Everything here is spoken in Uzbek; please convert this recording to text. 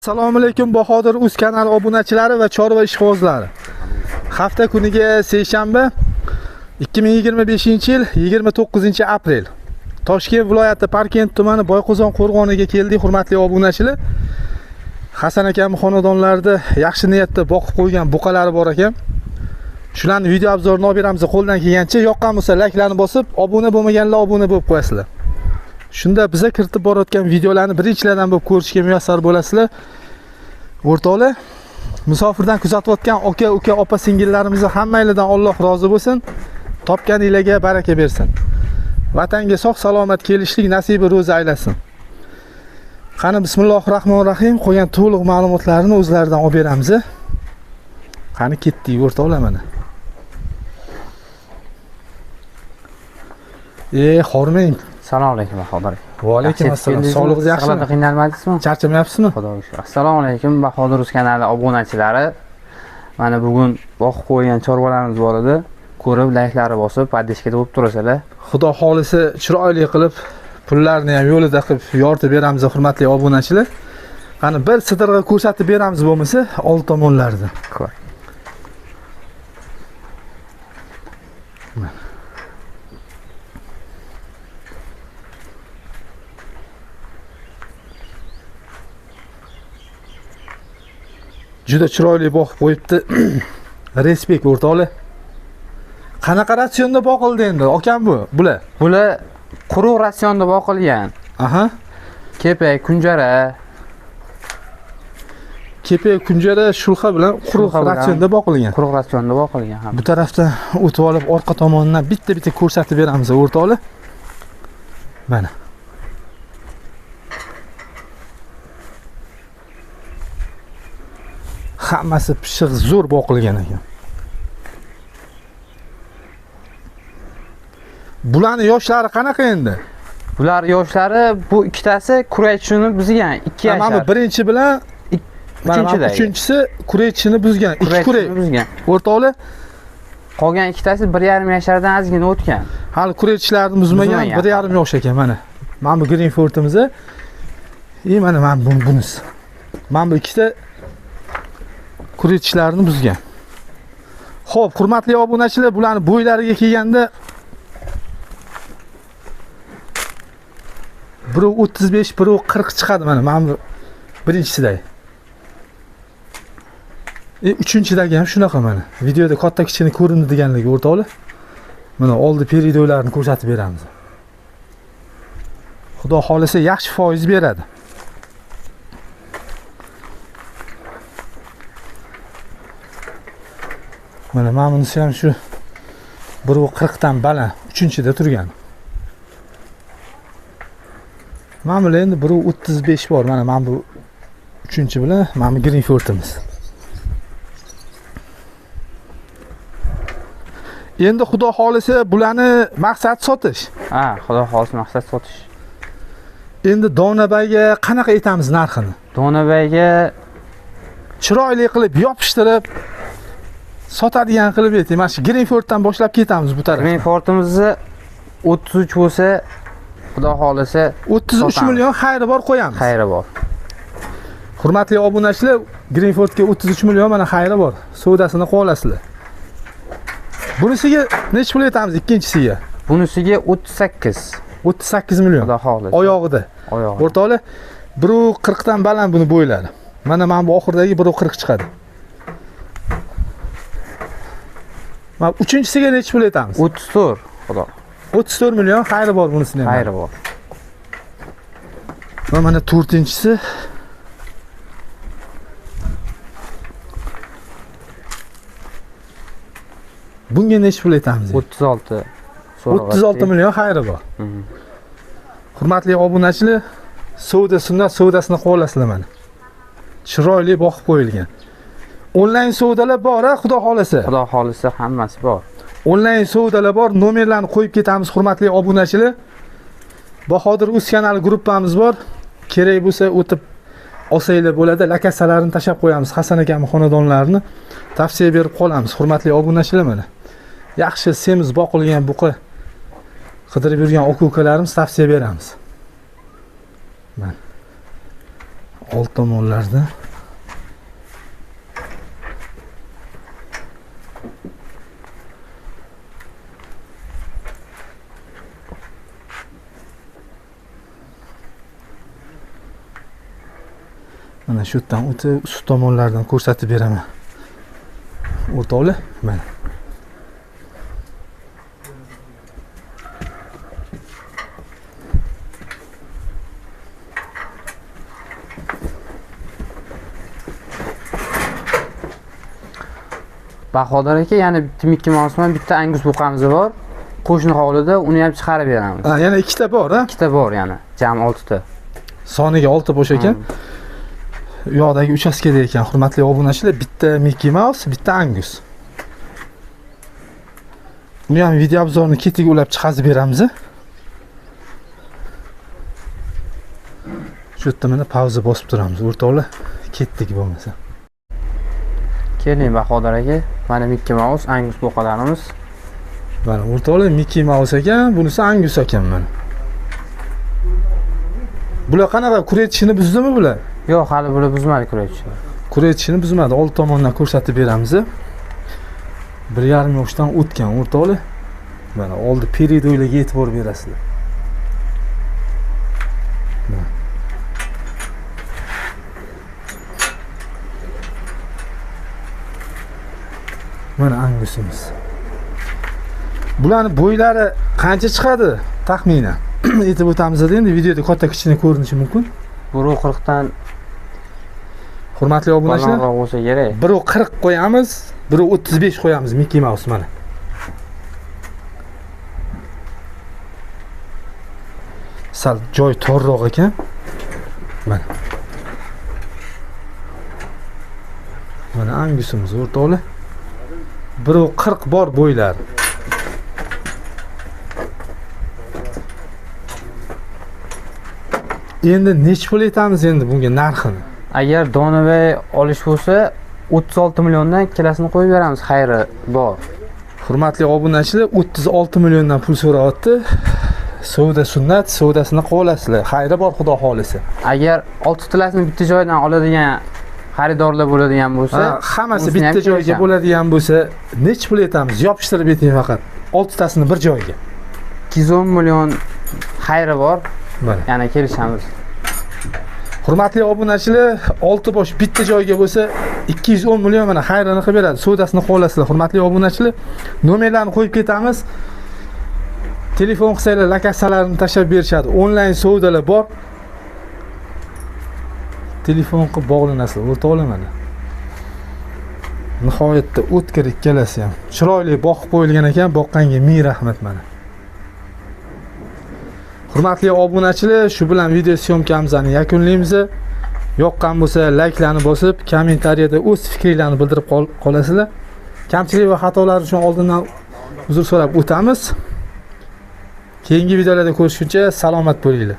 Assalomu alaykum Bahodir Uz kanali obunachilari va chorva ishqibozlari. Hafta kuniga seshanba 2025-yil 29-aprel. Toshkent viloyati Parkent tumani Boyqo'zon qo'rg'oniga keldik, hurmatli obunachilar. Hasan akam xonadonlarda yaxshi niyatda boqib qo'ygan buqalari bor ekan. Shularni video obzorini olib beramiz. Qo'ldan kelgancha yoqqan bo'lsa layklarni bosib, obuna bo'lmaganlar obuna bo'lib qo'yasizlar. Shunda biza kiritib borayotgan videolarni birinchilardan bo'lib ko'rishga muyassar bo'lasizlar. O'rtoqlar, musofirdan kuzatayotgan aka, uka, opa, singillarimizni hammangizdan Alloh rozi bo'lsin. Topganingizga baraka bersin. Vatanga sog' salomat kelishlik nasibi ro'za aylasin. Qani bismillahirrohmanirrohim. Qo'ygan to'liq ma'lumotlarni o'zlaridan olib beramiz. Qani ketdik o'rtoqlar mana. Hormang. Assalomu alaykum Bahodir. Va alaykum assalom. Sog'lig'ingiz yaxshimi? Qiynalmadingizmi? Charchamayapsizmi? Xudoga shukr. Assalomu alaykum Bahodir Uz kanali obunachilari. Mana bugun boqib qo'ygan chorvalarimiz bor edi. Ko'rib, layklari bosib, podishkada bo'lib turasizlar. Xudo xolisi chiroyli qilib, pullarni ham yo'lida qilib yoritib beramiz, hurmatli obunachilar. Qani bir sidirg'a ko'rsatib beramiz bo'lmasa, old tomonlarda. Ko'r. Juda chiroyli boqib qo'yibdi. Respekt o'rtoqlar. Qanaqa ratsionda boqildi endi? Akam bu, bular. Bular quruq ratsionda boqilgan. Aha. Kepak, kunjara. Kepak, kunjara, shulxa bilan quruq ratsionda boqilgan. Quruq ratsionda boqilgan ham. Bu tarafdan o'tib olib, orqa tomonidan bitta-bitta ko'rsatib beramiz o'rtoqlar. Mana. Hammasi pishiq, zo'r boqilgan ekan. Bularning yoshlari qanaqa endi? Bular yoshlari bu ikkitasi kuraychini buzgan, 2 yoshlar. Mana birinchi bilan uchinchisi kuraychini buzgan, 2 kuray buzgan. O'rtoqlar, qolgan ikkitasi 1,5 yoshlardan ozgina o'tgan. Hali kuraychilarni buzmagan, 1,5 yosh ekan mana. Mana bu Greenfordimiz. Mana bunisi. Mana bu ikkita kuraychilarni buzgan. Xo'p, hurmatli obunachilar, bularni bo'ylariga kelganda 1.35, 1.40 chiqadi mana. Mana bu birinchisidagi. Uchinchidagi ham shunaqa mana. Videoda katta kichkina ko'rindi deganligi o'rtoqlar. Mana oldi peridoylarni ko'rsatib beramiz. Xudo xolisa yaxshi foiz beradi. Mana bunisi ham shu 1.40 dan baland, 3-da turgan. Mana bu endi 1.35 bor. Mana bu 3 bilan, mana bu Greenfordimiz. Endi xudo xolisa bularni maqsad sotish. Ha, xudo xolisa maqsad sotish. Endi Donabayga qanaqa aytamiz narxini? Donabayga chiroyli qilib yopishtirib sotadigan qilib ayting. Mana shu Greenforddan boshlab ketamiz bu tarafga. Greenfordimizni 33 bo'lsa, xudo xolisa 33 million xayri bor qo'yamiz. Xayri bor. Hurmatli obunachilar, Greenfordga 33 million mana xayri bor. Savdosini qilib olasizlar. Bunisiga necha pul aytamiz ikkinchisiga? Bunisiga 38. 38 million. Xudo xolisa. Oyog'ida. O'rtoqlar, 1.40 dan baland buni bo'ylari. Mana bu oxirdagi 1.40 chiqadi. Mana uchinchisiga necha pul aytamiz? 34. Xudo. 34 million xayri bor bunisining. Xayri bor. Va mana 4-inchisi. Bunga necha pul aytamiz? 36. 36 million xayri bor. Hurmatli obunachilar, sunnat savdosini qilib olasizlar mana. Chiroyli boqib qo'yilgan. Onlayn savdolar bor, xudo xolisa. Xudo xolisa hammasi bor. Onlayn savdolar bor. Nomerlarni qo'yib ketamiz, hurmatli obunachilar. Bahodir Uz kanali gruppamiz bor. Kerak bo'lsa o'tib olsanglar bo'ladi. Lakasalarni tashab qo'yamiz. Hasan akamning xonadonlarini tavsiya berib qolamiz, hurmatli obunachilar mana. Yaxshi semiz boqilgan buqa qidirib yurgan aka-ukalarimiz tavsiya beramiz. Mana old tomonlarda mana shu yerdan o'tib ust tomonlardan ko'rsatib beraman. O'rtoqlar, mana Bahodir aka, yana bitta Mickey Mouse bilan bitta Angus buqamiz bor. Qo'shni hovlida uni ham chiqarib beramiz. ha, yana ikkita bor, ha? Ikkita bor yana, jami 6 ta. Soniga 6 bo'sh ekan. U yoqdagi uchastkada ekan, hurmatli obunachilar, bitta Mickey Mouse, bitta Angus. Uni ham video obzorini ketiga ulab chiqazib beramiz. Shu yerda mana pauza bosib turamiz, o'rtoqlar. Ketdik bo'lmasa. Keling Bahodir aka, mana Mickey Mouse, Angus buqalarimiz. Mana o'rtoqlar, Mickey Mouse ekan, bunisi Angus ekan mana. Bular qanaqa kuretishini buzdimi bular? Yo'q, hali bular buzmadi kuraychilar. Kuretishini buzmadi. Old tomondan ko'rsatib beramiz. 1,5 yoshdan o'tgan o'rtoqlar. Mana oldi peridoylarga e'tibor berasizlar. Mana Angusimiz. Bularning bo'ylari qancha chiqadi taxminan? Aytib o'tamiz endi videoda katta kichkina ko'rinishi mumkin. 1.40 dan Hurmatli obunachilar, balandroq bo'lsa kerak. 1.40 qo'yamiz, 1.35 qo'yamiz Mickey Mouse mana. Sal joy torroq ekan. Mana. Mana Angusimiz o'rtoqlar. 1.40 bor bo'ylari. Endi nech pul aytamiz endi bunga narxini? Agar donavay olish bo'lsa 36 milliondan ikkalasini qo'yib beramiz, xayri bor. Hurmatli obunachilar, 36 milliondan pul so'rayapti. Savdo sunnat, savdosini qo'lasizlar. Xayri bor, xudo xolisa. Agar 6 talasini bitta joydan oladigan xaridorlar bo'ladigan bo'lsa, hammasi unisini ham bitta joyga kelishamiz. bo'ladigan bo'lsa, nech pul aytamiz? Yopishtirib ayting faqat. 6 tasini bir joyga. 210 million xayri bor. Mana. Yana kelishamiz. Hurmatli obunachilar, 6 bosh bitta joyga bo'lsa 210 million mana xayrini qilib beradi. Savdosini qo'lasizlar. Hurmatli obunachilar, nomerlarni qo'yib ketamiz. Telefon qilsanglar, lokatsiyalarini tashlab berishadi. Onlayn savdolar bor. Telefon qilib bog'lanasizlar. O'rtoqlar mana. Nihoyatda o'tkir ikkalasi ham. Chiroyli boqib qo'yilgan ekan, boqqanga ming rahmat mana. Hurmatli obunachilar, shu bilan video syomkamizni yakunlaymiz. Yoqqan bo'lsa, layklarni bosib, kommentariyada o'z fikringizni bildirib qolasizlar. Kamchilik va xatolar uchun oldindan uzr so'rab o'tamiz. Keyingi videolarda ko'rishguncha salomat bo'linglar.